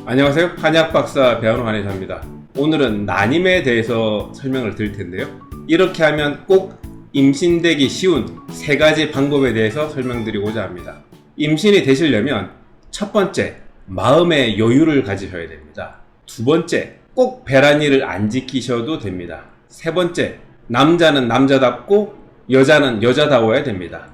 안녕하세요. 한약박사 배현우 한의사입니다. 오늘은 난임에 대해서 설명을 드릴 텐데요. 이렇게 하면 꼭 임신되기 쉬운 3가지 방법에 대해서 설명드리고자 합니다. 임신이 되시려면 첫 번째, 마음의 여유를 가지셔야 됩니다. 두 번째, 꼭 배란일을 안 지키셔도 됩니다. 세 번째, 남자는 남자답고 여자는 여자다워야 됩니다.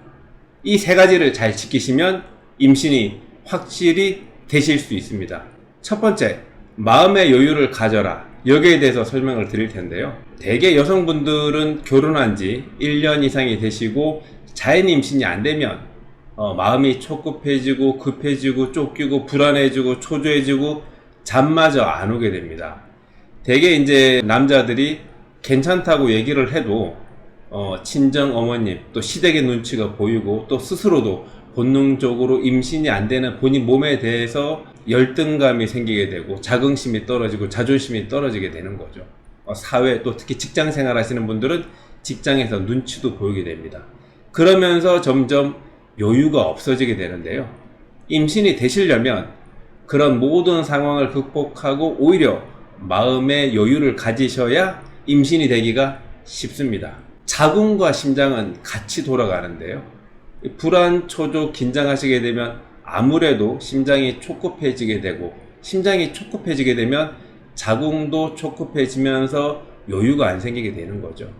이 3가지를 잘 지키시면 임신이 확실히 되실 수 있습니다. 첫 번째, 마음의 여유를 가져라. 여기에 대해서 설명을 드릴 텐데요. 대개 여성분들은 결혼한 지 1년 이상이 되시고 자연 임신이 안 되면 마음이 촉급해지고 급해지고 쫓기고 불안해지고 초조해지고 잠마저 안 오게 됩니다. 대개 이제 남자들이 괜찮다고 얘기를 해도 친정 어머님 또 시댁의 눈치가 보이고 또 스스로도 본능적으로 임신이 안 되는 본인 몸에 대해서 열등감이 생기게 되고 자긍심이 떨어지고 자존심이 떨어지게 되는 거죠. 사회 또 특히 직장 생활 하시는 분들은 직장에서 눈치도 보이게 됩니다. 그러면서 점점 여유가 없어지게 되는데요. 임신이 되시려면 그런 모든 상황을 극복하고 오히려 마음의 여유를 가지셔야 임신이 되기가 쉽습니다. 자궁과 심장은 같이 돌아가는데요. 불안, 초조, 긴장하시게 되면 아무래도 심장이 촉급해지게 되고 심장이 촉급해지게 되면 자궁도 촉급해지면서 여유가 안 생기게 되는 거죠.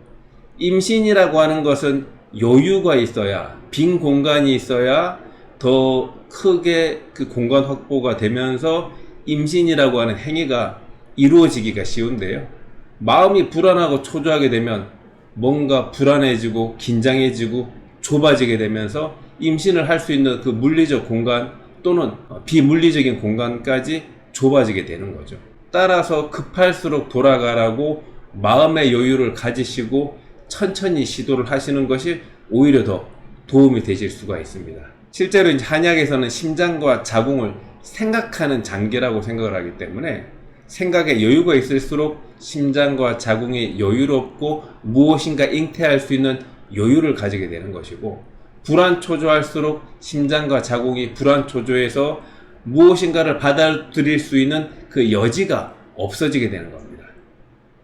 임신이라고 하는 것은 여유가 있어야, 빈 공간이 있어야 더 크게 그 공간 확보가 되면서 임신이라고 하는 행위가 이루어지기가 쉬운데요. 마음이 불안하고 초조하게 되면 뭔가 불안해지고 긴장해지고 좁아지게 되면서 임신을 할 수 있는 그 물리적 공간 또는 비물리적인 공간까지 좁아지게 되는 거죠. 따라서 급할수록 돌아가라고 마음의 여유를 가지시고 천천히 시도를 하시는 것이 오히려 더 도움이 되실 수가 있습니다. 실제로 이제 한약에서는 심장과 자궁을 생각하는 장기라고 생각을 하기 때문에 생각에 여유가 있을수록 심장과 자궁이 여유롭고 무엇인가 잉태할 수 있는 여유를 가지게 되는 것이고, 불안 초조할수록 심장과 자궁이 불안 초조해서 무엇인가를 받아들일 수 있는 그 여지가 없어지게 되는 겁니다.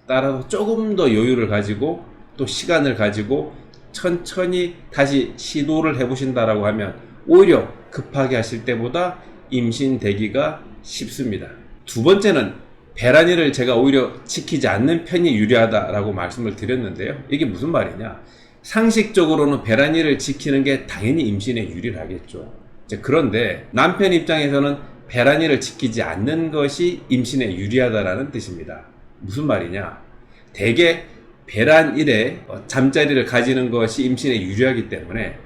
따라서 조금 더 여유를 가지고 또 시간을 가지고 천천히 다시 시도를 해보신다라고 하면 오히려 급하게 하실 때보다 임신되기가 쉽습니다. 두 번째는 배란일을 제가 오히려 지키지 않는 편이 유리하다라고 말씀을 드렸는데요. 이게 무슨 말이냐? 상식적으로는 배란일을 지키는 게 당연히 임신에 유리하겠죠. 그런데 남편 입장에서는 배란일을 지키지 않는 것이 임신에 유리하다라는 뜻입니다. 무슨 말이냐? 대개 배란일에 잠자리를 가지는 것이 임신에 유리하기 때문에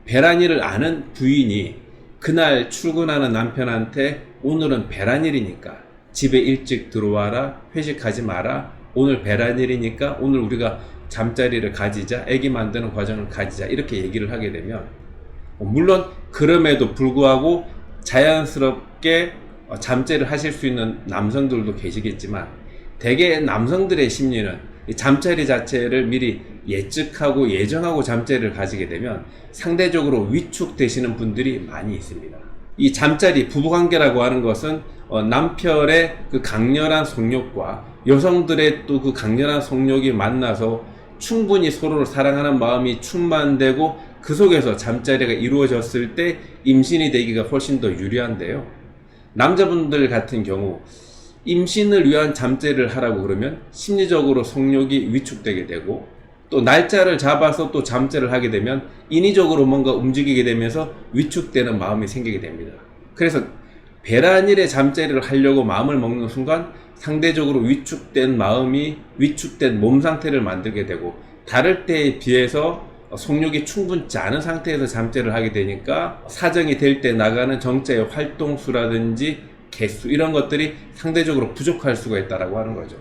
배란일을 아는 부인이 그날 출근하는 남편한테 오늘은 배란일이니까 집에 일찍 들어와라, 회식하지 마라, 오늘 배란일이니까 오늘 우리가 잠자리를 가지자, 아기 만드는 과정을 가지자, 이렇게 얘기를 하게 되면 물론 그럼에도 불구하고 자연스럽게 잠자리를 하실 수 있는 남성들도 계시겠지만 대개 남성들의 심리는 잠자리 자체를 미리 예측하고 예정하고 잠자리를 가지게 되면 상대적으로 위축되시는 분들이 많이 있습니다. 이 잠자리 부부관계라고 하는 것은 남편의 그 강렬한 성욕과 여성들의 또 그 강렬한 성욕이 만나서 충분히 서로를 사랑하는 마음이 충만되고 그 속에서 잠자리가 이루어졌을 때 임신이 되기가 훨씬 더 유리한데요. 남자분들 같은 경우 임신을 위한 잠자리를 하라고 그러면 심리적으로 성욕이 위축되게 되고 또 날짜를 잡아서 또 잠자리를 하게 되면 인위적으로 뭔가 움직이게 되면서 위축되는 마음이 생기게 됩니다. 그래서 배란일에 잠자리를 하려고 마음을 먹는 순간 상대적으로 위축된 마음이 위축된 몸 상태를 만들게 되고 다를 때에 비해서 성욕이 충분치 않은 상태에서 잠자리를 하게 되니까 사정이 될 때 나가는 정자의 활동수라든지 개수 이런 것들이 상대적으로 부족할 수가 있다고 하는 거죠.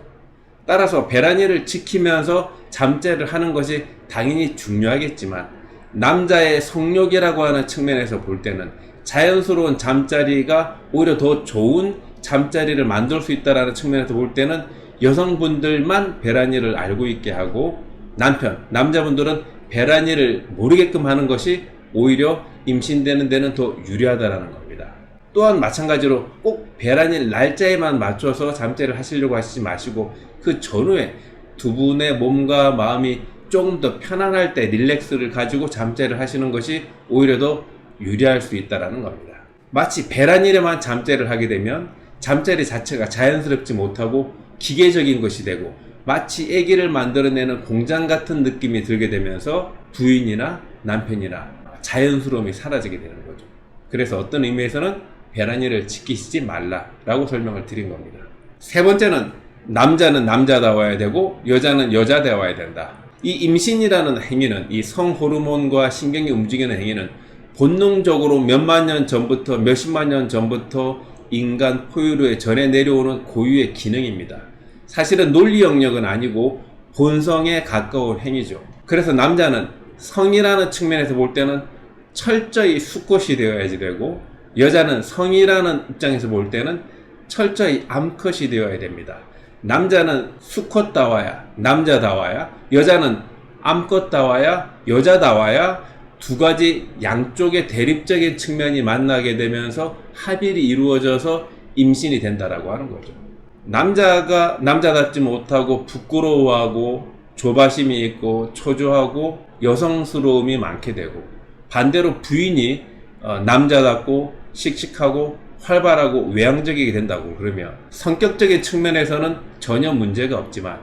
따라서 배란일을 지키면서 잠자리를 하는 것이 당연히 중요하겠지만 남자의 성욕이라고 하는 측면에서 볼 때는 자연스러운 잠자리가 오히려 더 좋은 잠자리를 만들 수 있다는 측면에서 볼 때는 여성분들만 배란일을 알고 있게 하고 남자분들은 배란일을 모르게끔 하는 것이 오히려 임신되는 데는 더 유리하다라는 겁니다. 또한 마찬가지로 꼭 배란일 날짜에만 맞춰서 잠재를 하시려고 하시지 마시고 그 전후에 두 분의 몸과 마음이 조금 더 편안할 때 릴렉스를 가지고 잠재를 하시는 것이 오히려 더 유리할 수 있다는 겁니다. 마치 배란일에만 잠재를 하게 되면 잠자리 자체가 자연스럽지 못하고 기계적인 것이 되고 마치 아기를 만들어내는 공장 같은 느낌이 들게 되면서 부인이나 남편이나 자연스러움이 사라지게 되는 거죠. 그래서 어떤 의미에서는 배란일을 지키시지 말라라고 설명을 드린 겁니다. 세 번째는 남자는 남자다워야 되고 여자는 여자다워야 된다. 이 임신이라는 행위는, 이 성호르몬과 신경이 움직이는 행위는 본능적으로 몇만 년 전부터, 몇십만 년 전부터 인간 포유류에 전해 내려오는 고유의 기능입니다. 사실은 논리 영역은 아니고 본성에 가까운 행위죠. 그래서 남자는 성이라는 측면에서 볼 때는 철저히 수컷이 되어야지 되고, 여자는 성이라는 입장에서 볼 때는 철저히 암컷이 되어야 됩니다. 남자는 수컷다워야 남자다워야, 여자는 암컷다워야 여자다워야, 두 가지 양쪽의 대립적인 측면이 만나게 되면서 합일이 이루어져서 임신이 된다라고 하는 거죠. 남자가 남자답지 못하고 부끄러워하고 조바심이 있고 초조하고 여성스러움이 많게 되고, 반대로 부인이 남자답고 씩씩하고 활발하고 외향적이게 된다고 그러면 성격적인 측면에서는 전혀 문제가 없지만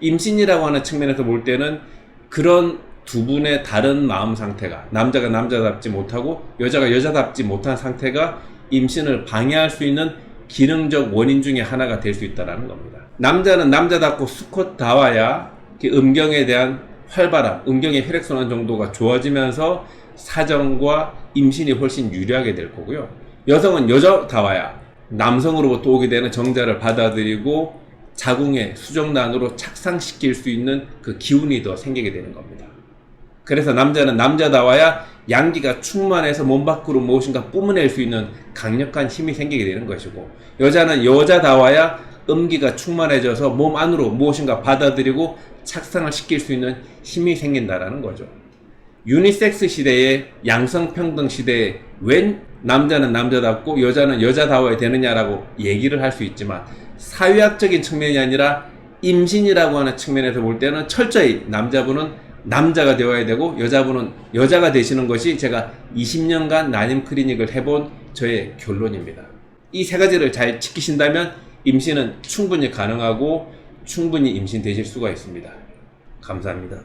임신이라고 하는 측면에서 볼 때는 그런 두 분의 다른 마음 상태가, 남자가 남자답지 못하고 여자가 여자답지 못한 상태가 임신을 방해할 수 있는 기능적 원인 중에 하나가 될 수 있다는 겁니다. 남자는 남자답고 수컷다워야 음경에 대한 활발함, 음경의 혈액순환 정도가 좋아지면서 사정과 임신이 훨씬 유리하게 될 거고요. 여성은 여자다워야 남성으로부터 오게 되는 정자를 받아들이고 자궁의 수정란으로 착상시킬 수 있는 그 기운이 더 생기게 되는 겁니다. 그래서 남자는 남자다워야 양기가 충만해서 몸 밖으로 무엇인가 뿜어낼 수 있는 강력한 힘이 생기게 되는 것이고, 여자는 여자다워야 음기가 충만해져서 몸 안으로 무엇인가 받아들이고 착상을 시킬 수 있는 힘이 생긴다라는 거죠. 유니섹스 시대에, 양성평등 시대에 웬 남자는 남자답고 여자는 여자다워야 되느냐라고 얘기를 할 수 있지만, 사회학적인 측면이 아니라 임신이라고 하는 측면에서 볼 때는 철저히 남자분은 남자가 되어야 되고 여자분은 여자가 되시는 것이 제가 20년간 난임 클리닉을 해본 저의 결론입니다. 이 세 가지를 잘 지키신다면 임신은 충분히 가능하고 충분히 임신되실 수가 있습니다. 감사합니다.